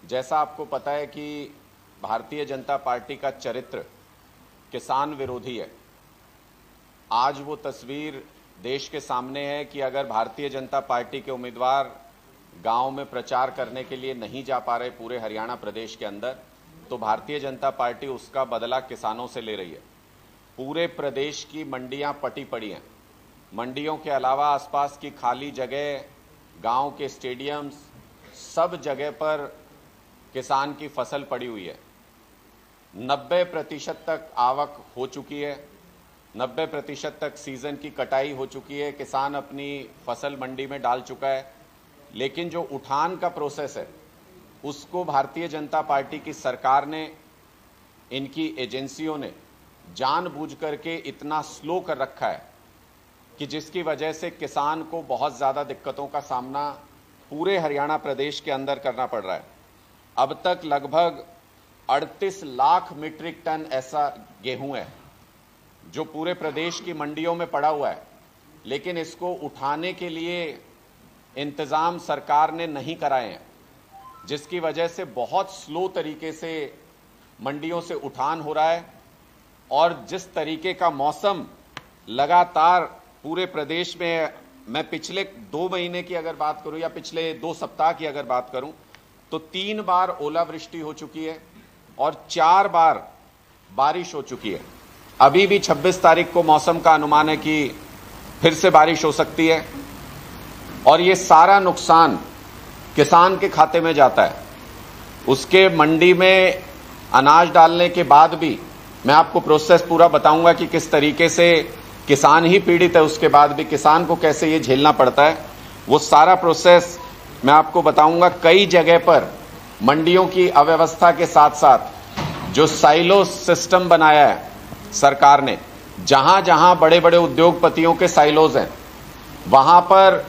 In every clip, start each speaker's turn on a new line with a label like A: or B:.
A: जैसा आपको पता है कि भारतीय जनता पार्टी का चरित्र किसान विरोधी है। आज वो तस्वीर देश के सामने है कि अगर भारतीय जनता पार्टी के उम्मीदवार गांव में प्रचार करने के लिए नहीं जा पा रहे पूरे हरियाणा प्रदेश के अंदर, तो भारतीय जनता पार्टी उसका बदला किसानों से ले रही है। पूरे प्रदेश की मंडियां पटी पड़ी हैं। मंडियों के अलावा आसपास की खाली जगह, गांव के स्टेडियम्स, सब जगह पर किसान की फसल पड़ी हुई है। 90% तक आवक हो चुकी है, 90% तक सीजन की कटाई हो चुकी है, किसान अपनी फसल मंडी में डाल चुका है। लेकिन जो उठान का प्रोसेस है उसको भारतीय जनता पार्टी की सरकार ने, इनकी एजेंसियों ने जानबूझ करके इतना स्लो कर रखा है कि जिसकी वजह से किसान को बहुत ज़्यादा दिक्कतों का सामना पूरे हरियाणा प्रदेश के अंदर करना पड़ रहा है। अब तक लगभग 38 लाख मीट्रिक टन ऐसा गेहूं है जो पूरे प्रदेश की मंडियों में पड़ा हुआ है, लेकिन इसको उठाने के लिए इंतज़ाम सरकार ने नहीं कराए हैं, जिसकी वजह से बहुत स्लो तरीके से मंडियों से उठान हो रहा है। और जिस तरीके का मौसम लगातार पूरे प्रदेश में, मैं पिछले 2 महीने की अगर बात करूं या पिछले 2 सप्ताह की अगर बात करूं, तो 3 बार ओलावृष्टि हो चुकी है और 4 बार बारिश हो चुकी है। अभी भी 26 तारीख को मौसम का अनुमान है कि फिर से बारिश हो सकती है और ये सारा नुकसान किसान के खाते में जाता है। उसके मंडी में अनाज डालने के बाद भी मैं आपको प्रोसेस पूरा बताऊंगा कि किस तरीके से किसान ही पीड़ित है, उसके बाद भी किसान को कैसे ये झेलना पड़ता है, वो सारा प्रोसेस मैं आपको बताऊंगा। कई जगह पर मंडियों की अव्यवस्था के साथ साथ जो साइलो सिस्टम बनाया है सरकार ने, जहां जहां बड़े बड़े उद्योगपतियों के साइलोज हैं, वहां पर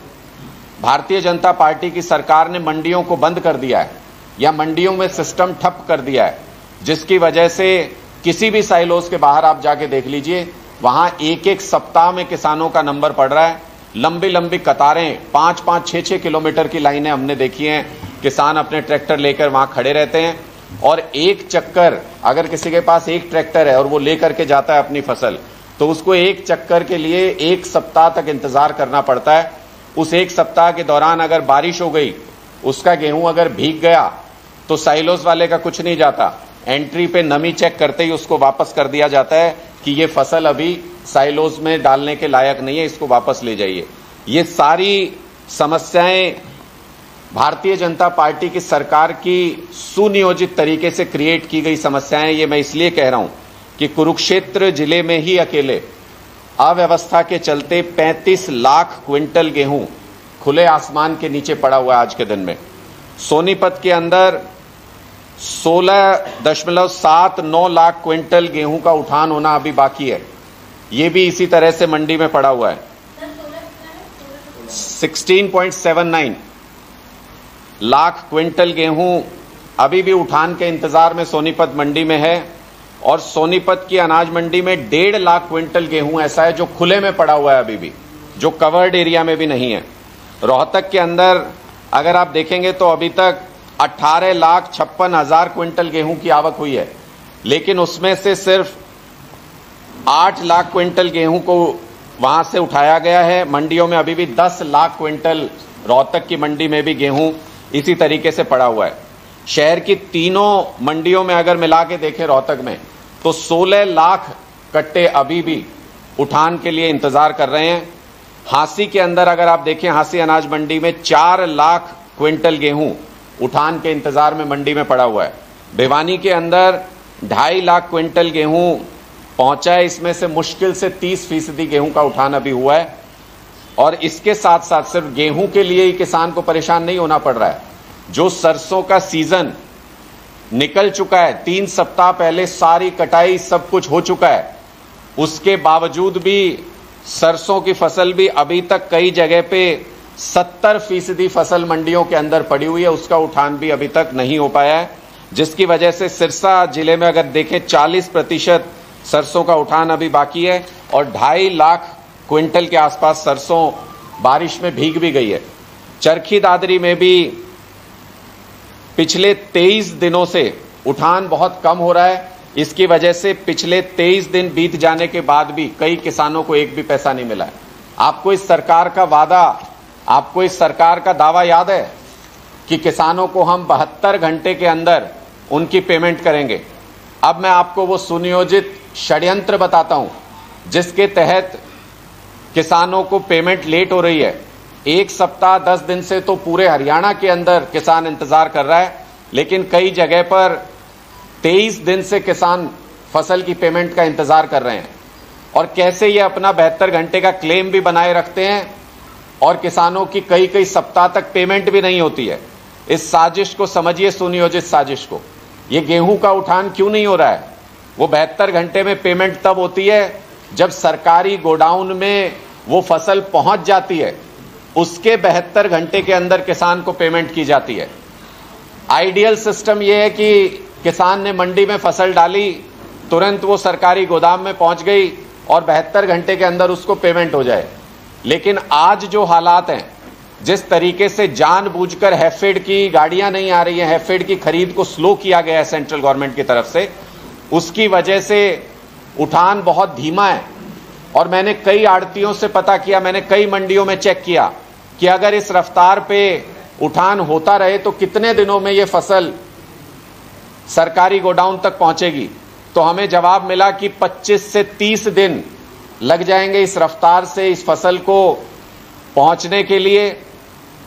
A: भारतीय जनता पार्टी की सरकार ने मंडियों को बंद कर दिया है या मंडियों में सिस्टम ठप कर दिया है, जिसकी वजह से किसी भी साइलोज के बाहर आप जाके देख लीजिए, वहां एक एक सप्ताह में किसानों का नंबर पड़ रहा है। लंबी लंबी कतारें, 5-5, 6-6 किलोमीटर की लाइनें हमने देखी हैं। किसान अपने ट्रैक्टर लेकर वहां खड़े रहते हैं और एक चक्कर, अगर किसी के पास एक ट्रैक्टर है और वो लेकर के जाता है अपनी फसल, तो उसको एक चक्कर के लिए 1 सप्ताह तक इंतजार करना पड़ता है। उस 1 सप्ताह के दौरान अगर बारिश हो गई, उसका गेहूं अगर भीग गया, तो साइलोज वाले का कुछ नहीं जाता। एंट्री पे नमी चेक करते ही उसको वापस कर दिया जाता है कि ये फसल अभी साइलोज में डालने के लायक नहीं है, इसको वापस ले जाइए। ये सारी समस्याएं भारतीय जनता पार्टी की सरकार की सुनियोजित तरीके से क्रिएट की गई समस्याएं। ये मैं इसलिए कह रहा हूं कि कुरुक्षेत्र जिले में ही अकेले अव्यवस्था के चलते 35 लाख क्विंटल गेहूं खुले आसमान के नीचे पड़ा हुआ है आज के दिन में। सोनीपत के अंदर 16.79 लाख क्विंटल गेहूं का उठान होना अभी बाकी है, ये भी इसी तरह से मंडी में पड़ा हुआ है। 16.79 लाख क्विंटल गेहूं अभी भी उठान के इंतजार में सोनीपत मंडी में है। और सोनीपत की अनाज मंडी में 1.5 लाख क्विंटल गेहूं ऐसा है जो खुले में पड़ा हुआ है अभी भी, जो कवर्ड एरिया में भी नहीं है। रोहतक के अंदर अगर आप देखेंगे तो अभी तक 18,56,000 क्विंटल गेहूं की आवक हुई है, लेकिन उसमें से सिर्फ 8 लाख क्विंटल गेहूं को वहां से उठाया गया है। मंडियों में अभी भी 10 लाख क्विंटल, रोहतक की मंडी में भी गेहूं इसी तरीके से पड़ा हुआ है। शहर की तीनों मंडियों में अगर मिला के देखें रोहतक में, तो 16 लाख कट्टे अभी भी उठान के लिए इंतजार कर रहे हैं। हांसी के अंदर अगर आप देखें, हांसी अनाज मंडी में 4 लाख क्विंटल गेहूं उठान के इंतजार में मंडी में पड़ा हुआ है। भिवानी के अंदर 2.5 लाख क्विंटल गेहूं पहुंचा है, इसमें से मुश्किल से 30% गेहूं का उठान अभी हुआ है। और इसके साथ साथ सिर्फ गेहूं के लिए ही किसान को परेशान नहीं होना पड़ रहा है, जो सरसों का सीजन निकल चुका है, 3 सप्ताह पहले सारी कटाई सब कुछ हो चुका है, उसके बावजूद भी सरसों की फसल भी अभी तक कई जगह पे 70% फसल मंडियों के अंदर पड़ी हुई है, उसका उठान भी अभी तक नहीं हो पाया है, जिसकी वजह से सिरसा जिले में अगर देखें 40% सरसों का उठान अभी बाकी है और 2.5 लाख क्विंटल के आसपास सरसों बारिश में भीग भी गई है। चरखी दादरी में भी पिछले 23 दिनों से उठान बहुत कम हो रहा है। इसकी वजह से पिछले 23 दिन बीत जाने के बाद भी कई किसानों को एक भी पैसा नहीं मिला है। आपको इस सरकार का वादा, आपको इस सरकार का दावा याद है कि किसानों को हम 72 घंटे के अंदर उनकी पेमेंट करेंगे। अब मैं आपको वो सुनियोजित षड्यंत्र बताता हूं जिसके तहत किसानों को पेमेंट लेट हो रही है। 1 सप्ताह 10 दिन से तो पूरे हरियाणा के अंदर किसान इंतजार कर रहा है, लेकिन कई जगह पर 23 दिन से किसान फसल की पेमेंट का इंतजार कर रहे हैं। और कैसे ये अपना 72 घंटे का क्लेम भी बनाए रखते हैं और किसानों की कई कई सप्ताह तक पेमेंट भी नहीं होती है। इस साजिश को समझिए, सुनियोजित साजिश को। ये गेहूं का उठान क्यों नहीं हो रहा है? वो 72 घंटे में पेमेंट तब होती है जब सरकारी गोडाउन में वो फसल पहुंच जाती है, उसके 72 घंटे के अंदर किसान को पेमेंट की जाती है। आइडियल सिस्टम यह है कि किसान ने मंडी में फसल डाली, तुरंत वो सरकारी गोदाम में पहुंच गई और 72 घंटे के अंदर उसको पेमेंट हो जाए। लेकिन आज जो हालात हैं, जिस तरीके से जानबूझकर हैफेड की गाड़ियां नहीं आ रही हैं, हैफेड की खरीद को स्लो किया गया है सेंट्रल गवर्नमेंट की तरफ से, उसकी वजह से उठान बहुत धीमा है। और मैंने कई आड़तियों से पता किया, मैंने कई मंडियों में चेक किया कि अगर इस रफ्तार पे उठान होता रहे तो कितने दिनों में ये फसल सरकारी गोडाउन तक पहुंचेगी। तो हमें जवाब मिला कि 25 से 30 दिन लग जाएंगे इस रफ्तार से इस फसल को पहुंचने के लिए,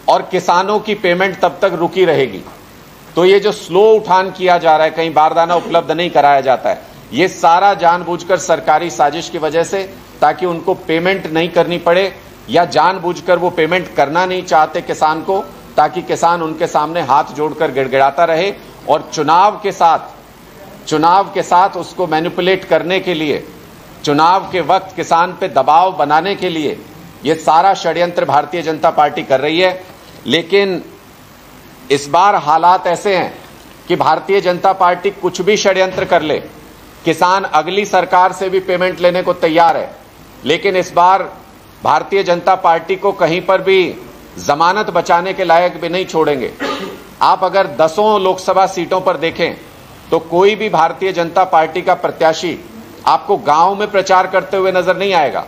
A: और किसानों की पेमेंट तब तक रुकी रहेगी। तो ये जो स्लो उठान किया जा रहा है, कहीं बारदाना उपलब्ध नहीं कराया जाता है, ये सारा जानबूझकर सरकारी साजिश की वजह से, ताकि उनको पेमेंट नहीं करनी पड़े, या जानबूझकर वो पेमेंट करना नहीं चाहते किसान को, ताकि किसान उनके सामने हाथ जोड़कर गिड़गिड़ाता रहे और चुनाव के साथ उसको मैनिपुलेट करने के लिए, चुनाव के वक्त किसान पे दबाव बनाने के लिए ये सारा षड्यंत्र भारतीय जनता पार्टी कर रही है। लेकिन इस बार हालात ऐसे हैं कि भारतीय जनता पार्टी कुछ भी षड्यंत्र कर ले, किसान अगली सरकार से भी पेमेंट लेने को तैयार है। लेकिन इस बार भारतीय जनता पार्टी को कहीं पर भी जमानत बचाने के लायक भी नहीं छोड़ेंगे। आप अगर 10 लोकसभा सीटों पर देखें तो कोई भी भारतीय जनता पार्टी का प्रत्याशी आपको गांव में प्रचार करते हुए नजर नहीं आएगा।